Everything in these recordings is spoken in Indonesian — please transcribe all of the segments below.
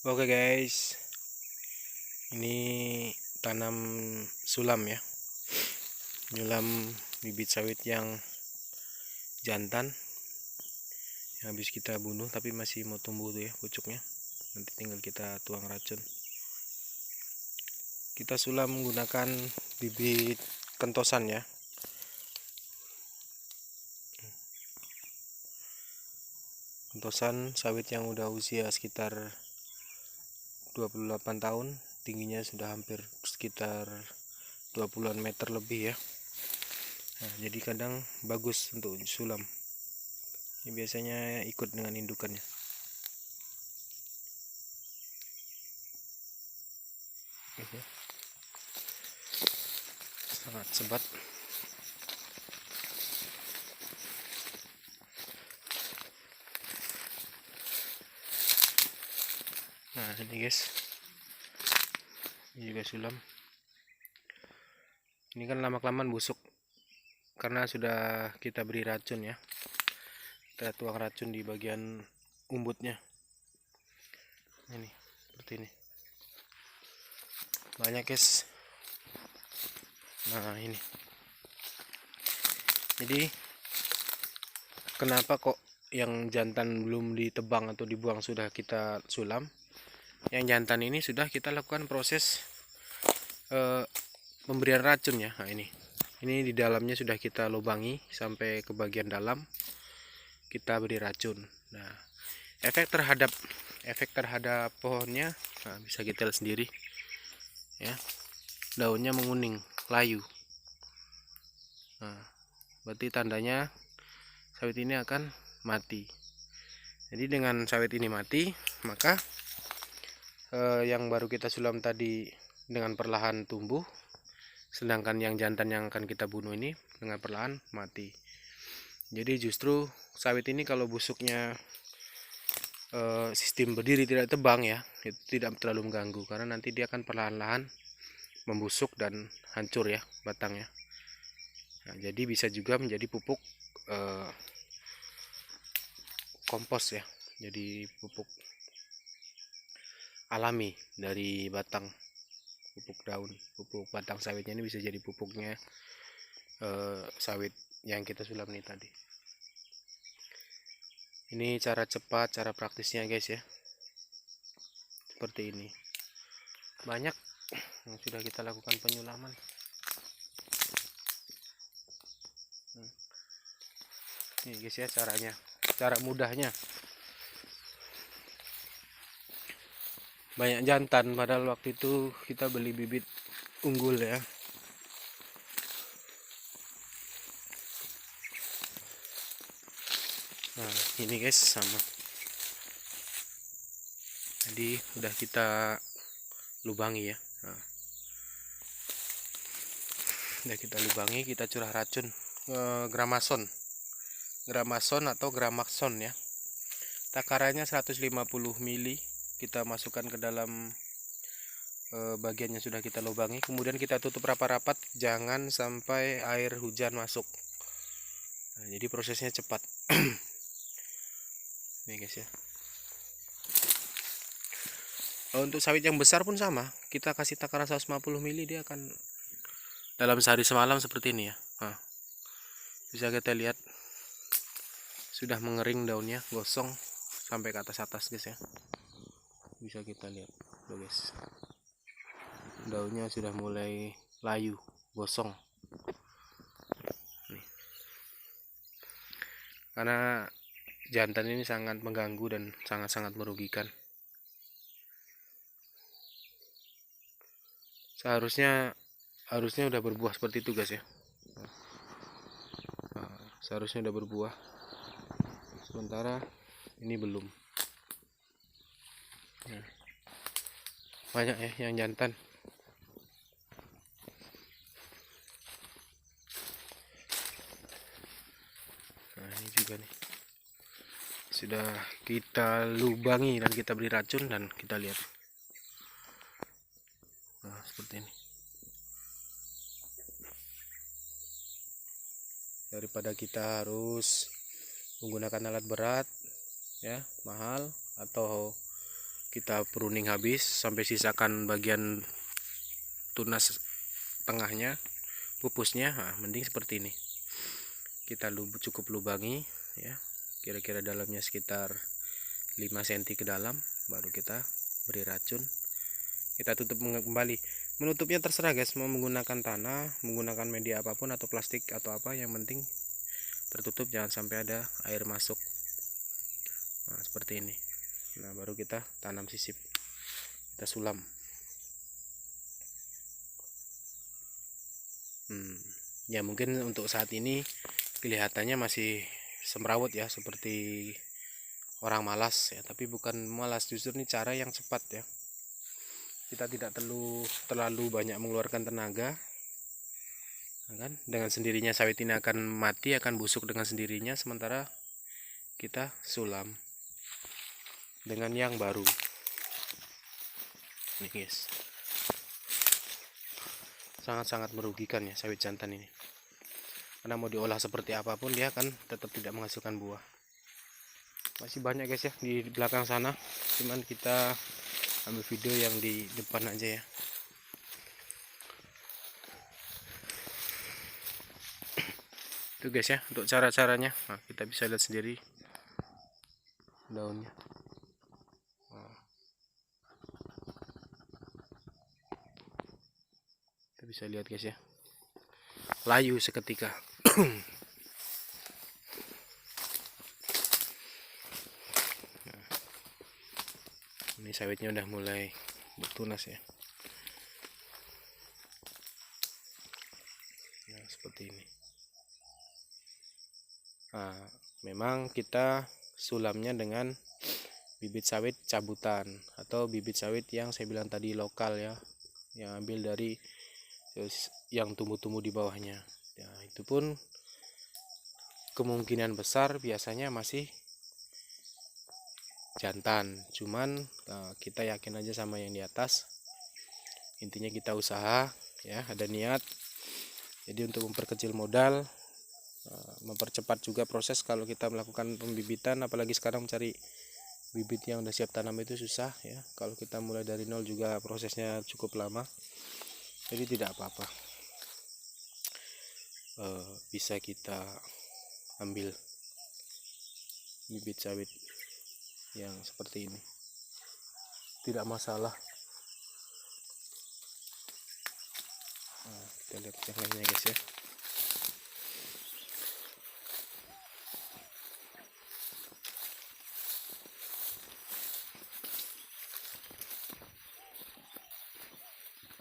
Oke guys, ini tanam sulam ya, nyulam bibit sawit yang jantan yang habis kita bunuh tapi masih mau tumbuh tuh ya pucuknya. Nanti tinggal kita tuang racun. Kita sulam menggunakan bibit kentosan ya. Kentosan sawit yang udah usia sekitar 28 tahun, tingginya sudah hampir sekitar 20-an meter lebih ya. Nah, jadi kadang bagus untuk sulam. Ini biasanya ikut dengan indukannya. Sangat sebat. Nah ini guys, ini juga sulam. Ini kan lama-kelamaan busuk karena sudah kita beri racun ya. Kita tuang racun di bagian umbutnya. Ini seperti ini. Banyak guys. Nah ini. Jadi kenapa kok yang jantan belum ditebang atau dibuang sudah kita sulam? Yang jantan ini sudah kita lakukan proses pemberian racun ya. Nah ini di dalamnya sudah kita lubangi sampai ke bagian dalam, kita beri racun. Nah efek terhadap pohonnya, nah, bisa kita lihat sendiri ya, daunnya menguning layu. Nah, berarti tandanya sawit ini akan mati. Jadi dengan sawit ini mati, maka yang baru kita sulam tadi dengan perlahan tumbuh, sedangkan yang jantan yang akan kita bunuh ini dengan perlahan mati. Jadi justru sawit ini kalau busuknya sistem berdiri tidak tebang ya, itu tidak terlalu mengganggu karena nanti dia akan perlahan-lahan membusuk dan hancur ya batangnya. Nah, jadi bisa juga menjadi pupuk kompos ya, jadi pupuk alami dari batang, pupuk daun, pupuk batang sawitnya ini bisa jadi pupuknya sawit yang kita sulam ini tadi. Ini cara cepat, cara praktisnya guys ya, seperti ini. Banyak yang sudah kita lakukan penyulaman. Ini guys ya caranya, cara mudahnya. Banyak jantan padahal waktu itu kita beli bibit unggul ya. Nah ini guys sama, jadi udah kita lubangi ya. Nah, udah kita lubangi, kita curah racun gramason atau gramaxon ya. Takarannya 150 ml, kita masukkan ke dalam bagian yang sudah kita lubangi, kemudian kita tutup rapat-rapat, jangan sampai air hujan masuk. Nah, jadi prosesnya cepat. Nih guys ya. Untuk sawit yang besar pun sama, kita kasih takaran 150 ml, dia akan dalam sehari semalam seperti ini ya. Nah, bisa kita lihat sudah mengering daunnya, gosong sampai ke atas guys ya. Bisa kita lihat tuh guys, daunnya sudah mulai layu, gosong. Nih. Karena jantan ini sangat mengganggu dan sangat-sangat merugikan. Harusnya udah berbuah seperti itu guys ya. Nah, seharusnya udah berbuah, sementara ini belum. Nah, banyak ya yang jantan. Nah ini juga nih, sudah kita lubangi dan kita beri racun dan kita lihat. Nah seperti ini. Daripada kita harus menggunakan alat berat ya, mahal, atau kita pruning habis sampai sisakan bagian tunas tengahnya, pupusnya. Nah, mending seperti ini, kita cukup lubangi ya, kira-kira dalamnya sekitar 5 cm ke dalam, baru kita beri racun, kita tutup kembali. Menutupnya terserah guys, mau menggunakan tanah, menggunakan media apapun atau plastik atau apa, yang penting tertutup, jangan sampai ada air masuk. Nah, seperti ini. Nah, baru kita tanam sisip, kita sulam. Ya mungkin untuk saat ini kelihatannya masih semrawut ya, seperti orang malas ya, tapi bukan malas, justru ini cara yang cepat ya. Kita tidak terlalu banyak mengeluarkan tenaga, kan? Dengan sendirinya sawit ini akan mati, akan busuk dengan sendirinya, sementara kita sulam dengan yang baru. Nih guys, sangat-sangat merugikan ya sawit jantan ini, karena mau diolah seperti apapun dia akan tetap tidak menghasilkan buah. Masih banyak guys ya di belakang sana, cuman kita ambil video yang di depan aja ya. Itu guys ya untuk cara-caranya. Nah, kita bisa lihat sendiri daunnya. Nah, kita bisa lihat guys ya, layu seketika. Nah, ini sawitnya udah mulai bertunas ya. Nah, seperti ini. Nah, memang kita sulamnya dengan bibit sawit cabutan atau bibit sawit yang saya bilang tadi lokal ya, yang ambil dari yang tumbuh-tumbuh di bawahnya. Ya, itu pun kemungkinan besar biasanya masih jantan, cuman kita yakin aja sama yang di atas. Intinya kita usaha ya, ada niat. Jadi untuk memperkecil modal, mempercepat juga proses kalau kita melakukan pembibitan, apalagi sekarang mencari bibit yang udah siap tanam itu susah ya. Kalau kita mulai dari nol juga prosesnya cukup lama, jadi tidak apa-apa, bisa kita ambil bibit sawit yang seperti ini, tidak masalah. Nah, kita lihat yang lainnya guys ya.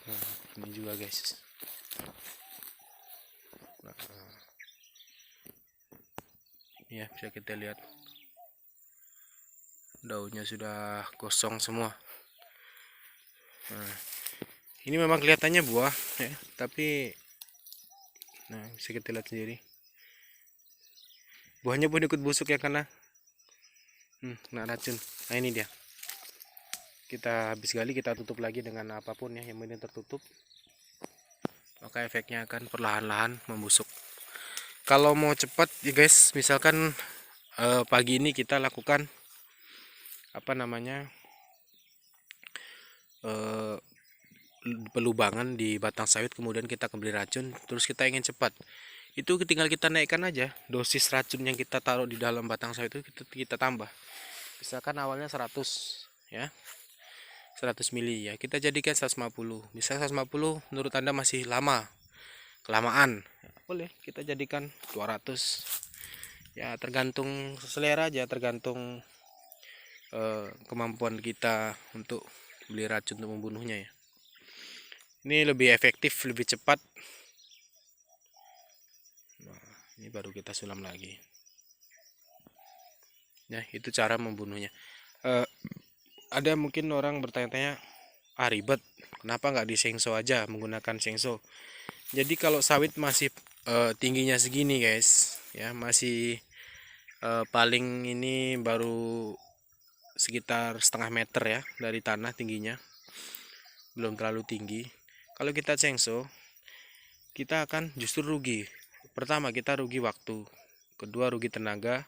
Nah, ini juga guys. Nah, ya bisa kita lihat daunnya sudah gosong semua. Nah, ini memang kelihatannya buah ya, tapi nah bisa kita lihat sendiri, buahnya pun ikut busuk ya, karena kena racun. Nah ini dia, kita habis gali kita tutup lagi dengan apapun ya, yang penting tertutup, maka efeknya akan perlahan-lahan membusuk. Kalau mau cepat ya guys, misalkan pagi ini kita lakukan apa namanya, pelubangan di batang sawit, kemudian kita kembali racun, terus kita ingin cepat, itu tinggal kita naikkan aja dosis racun yang kita taruh di dalam batang sawit itu, kita tambah. Misalkan awalnya 100 ya, 100 mili ya, kita jadikan 150. Misalnya 150 menurut Anda masih lama, kelamaan, boleh kita jadikan 200 ya, tergantung selera aja, tergantung kemampuan kita untuk beli racun untuk membunuhnya ya. Ini lebih efektif, lebih cepat. Nah, ini baru kita sulam lagi. Nah, itu cara membunuhnya. Ada mungkin orang bertanya-tanya, ribet, kenapa nggak disengso aja menggunakan sengso? Jadi kalau sawit masih tingginya segini guys, ya masih paling ini baru sekitar setengah meter ya dari tanah tingginya, belum terlalu tinggi. Kalau kita sengso, kita akan justru rugi. Pertama, kita rugi waktu, kedua rugi tenaga,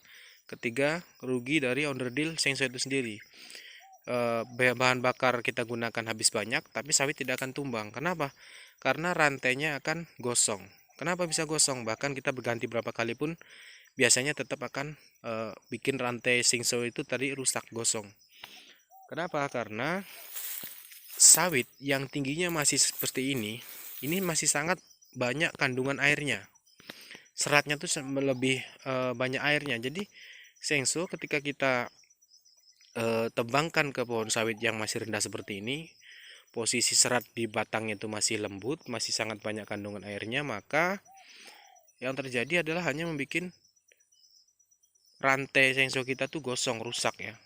ketiga rugi dari onderdil sengso itu sendiri. bahan bakar kita gunakan habis banyak, tapi sawit tidak akan tumbang. Kenapa? Karena rantainya akan gosong. Kenapa bisa gosong? Bahkan kita berganti berapa kali pun biasanya tetap akan bikin rantai singso itu tadi rusak, gosong. Kenapa? Karena sawit yang tingginya masih seperti ini masih sangat banyak kandungan airnya. Seratnya tuh lebih banyak airnya. Jadi sengso ketika kita tebangkan ke pohon sawit yang masih rendah seperti ini, posisi serat di batangnya itu masih lembut, masih sangat banyak kandungan airnya, maka yang terjadi adalah hanya membuat rantai sengso kita tuh gosong, rusak ya.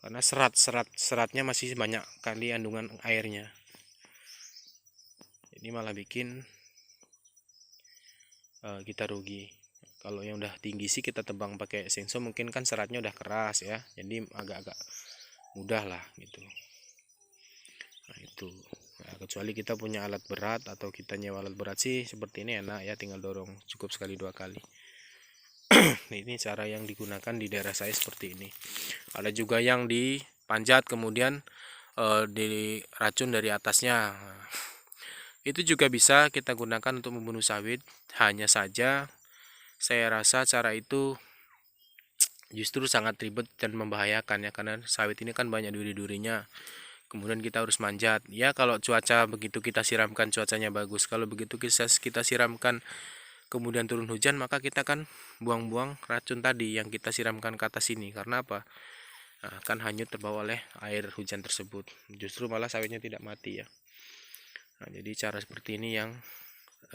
Karena seratnya masih banyak kali kandungan airnya. Ini malah bikin kita rugi. Kalau yang udah tinggi sih kita tebang pakai sengso, mungkin kan seratnya udah keras ya, jadi agak-agak mudah lah gitu. Nah itu, nah, kecuali kita punya alat berat atau kita nyewa alat berat sih seperti ini enak ya, tinggal dorong cukup sekali 2 kali. Nah, ini cara yang digunakan di daerah saya seperti ini. Ada juga yang dipanjat kemudian diracun dari atasnya. Nah, itu juga bisa kita gunakan untuk membunuh sawit. Hanya saja saya rasa cara itu justru sangat ribet dan membahayakan ya, karena sawit ini kan banyak duri-durinya. Kemudian kita harus manjat. Ya kalau cuaca begitu kita siramkan cuacanya bagus. Kalau begitu kita siramkan kemudian turun hujan, maka kita kan buang-buang racun tadi yang kita siramkan ke atas ini. Karena apa? Nah, kan hanyut terbawa oleh air hujan tersebut. Justru malah sawitnya tidak mati ya. Nah, jadi cara seperti ini yang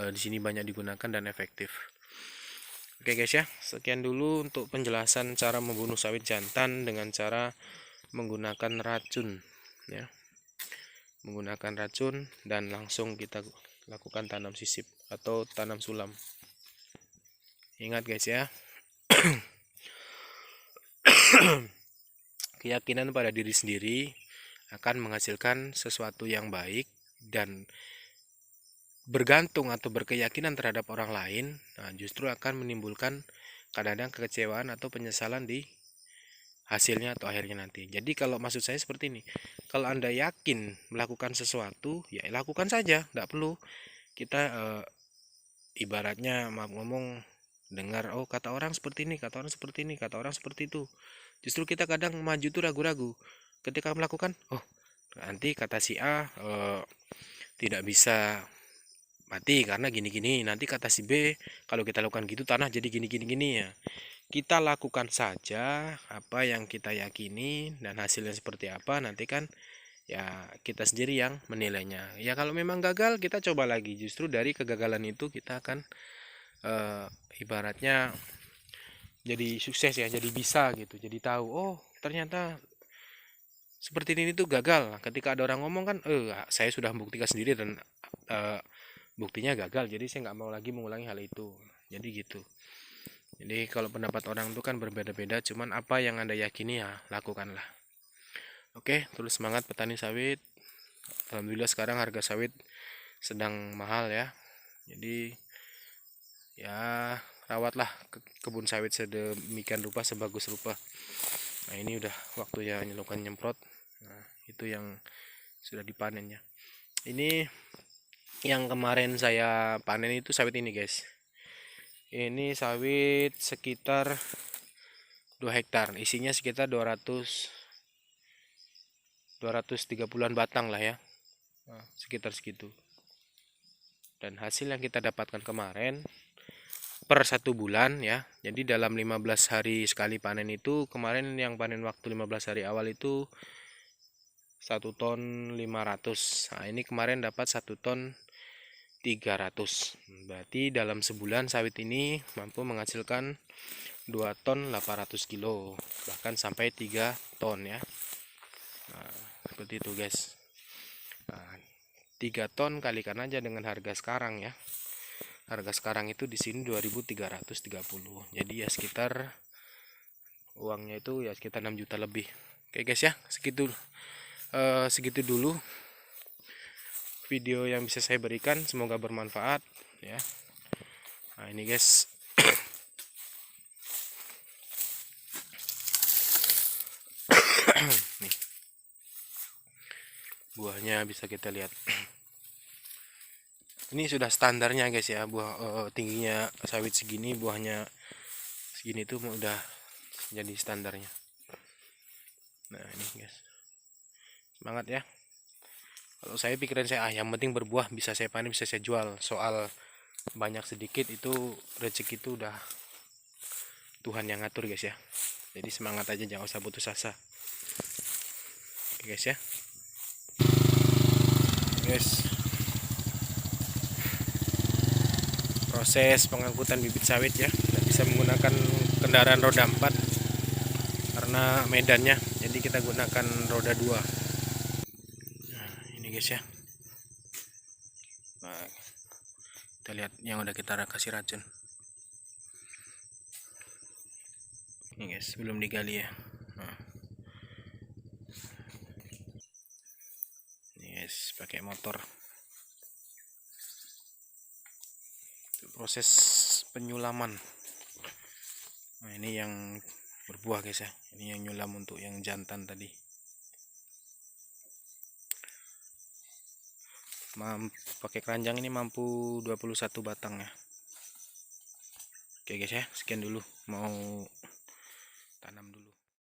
di sini banyak digunakan dan efektif. Oke guys ya, sekian dulu untuk penjelasan cara membunuh sawit jantan dengan cara menggunakan racun ya. Menggunakan racun dan langsung kita lakukan tanam sisip atau tanam sulam. Ingat guys ya, keyakinan pada diri sendiri akan menghasilkan sesuatu yang baik, dan bergantung atau berkeyakinan terhadap orang lain, nah justru akan menimbulkan kadang-kadang kekecewaan atau penyesalan di hasilnya atau akhirnya nanti. Jadi kalau maksud saya seperti ini, kalau Anda yakin melakukan sesuatu, ya lakukan saja, tidak perlu kita ibaratnya maaf ngomong dengar kata orang seperti ini, kata orang seperti ini, kata orang seperti itu. Justru kita kadang maju tuh ragu-ragu ketika melakukan, nanti kata si A tidak bisa mati karena gini-gini, nanti kata si B kalau kita lakukan gitu tanah jadi gini-gini ya. Kita lakukan saja apa yang kita yakini, dan hasilnya seperti apa nanti kan ya kita sendiri yang menilainya. Ya kalau memang gagal kita coba lagi, justru dari kegagalan itu kita akan ibaratnya jadi sukses ya, jadi bisa gitu, jadi tahu ternyata seperti ini tuh gagal. Ketika ada orang ngomong kan saya sudah membuktikan sendiri dan buktinya gagal, jadi saya nggak mau lagi mengulangi hal itu. Jadi gitu. Jadi kalau pendapat orang itu kan berbeda-beda, cuman apa yang Anda yakini ya lakukanlah. Oke, terus semangat petani sawit. Alhamdulillah sekarang harga sawit sedang mahal ya. Jadi ya rawatlah kebun sawit sedemikian rupa, sebagus rupa. Nah ini udah waktunya melakukan nyemprot. Nah itu yang sudah dipanennya. Ini yang kemarin saya panen itu sawit ini guys. Ini sawit sekitar 2 hektar, isinya sekitar 230-an batang lah ya. Nah, sekitar segitu. Dan hasil yang kita dapatkan kemarin per 1 bulan ya. Jadi dalam 15 hari sekali panen itu, kemarin yang panen waktu 15 hari awal itu 1 ton 500. Nah, ini kemarin dapat 1 ton 300. Berarti dalam sebulan sawit ini mampu menghasilkan 2 ton 800 kilo, bahkan sampai 3 ton ya. Nah, seperti itu guys. Nah, 3 ton kalikan aja dengan harga sekarang ya. Harga sekarang itu di sini 2.330. Jadi ya sekitar uangnya itu ya sekitar 6 juta lebih. Oke guys ya, segitu dulu video yang bisa saya berikan, semoga bermanfaat ya. Nah ini guys, buahnya bisa kita lihat. Ini sudah standarnya guys ya, buah tingginya sawit segini, buahnya segini tuh udah jadi standarnya. Nah ini guys, semangat ya. Kalau saya pikiran saya, yang penting berbuah, bisa saya panen, bisa saya jual. Soal banyak sedikit itu rezeki itu udah Tuhan yang ngatur guys ya. Jadi semangat aja, jangan usah putus asa. Oke guys ya. Guys, proses pengangkutan bibit sawit ya, tidak bisa menggunakan kendaraan roda 4 karena medannya, jadi kita gunakan roda 2. Nah, ini guys ya. Nah, kita lihat yang udah kita kasih racun. Ini guys, belum digali ya. Nah. Ini guys, pakai motor. Proses penyulaman. Nah, ini yang berbuah guys ya. Ini yang nyulam untuk yang jantan tadi. Pakai keranjang ini mampu 21 batang ya. Oke guys ya, sekian dulu, mau tanam dulu.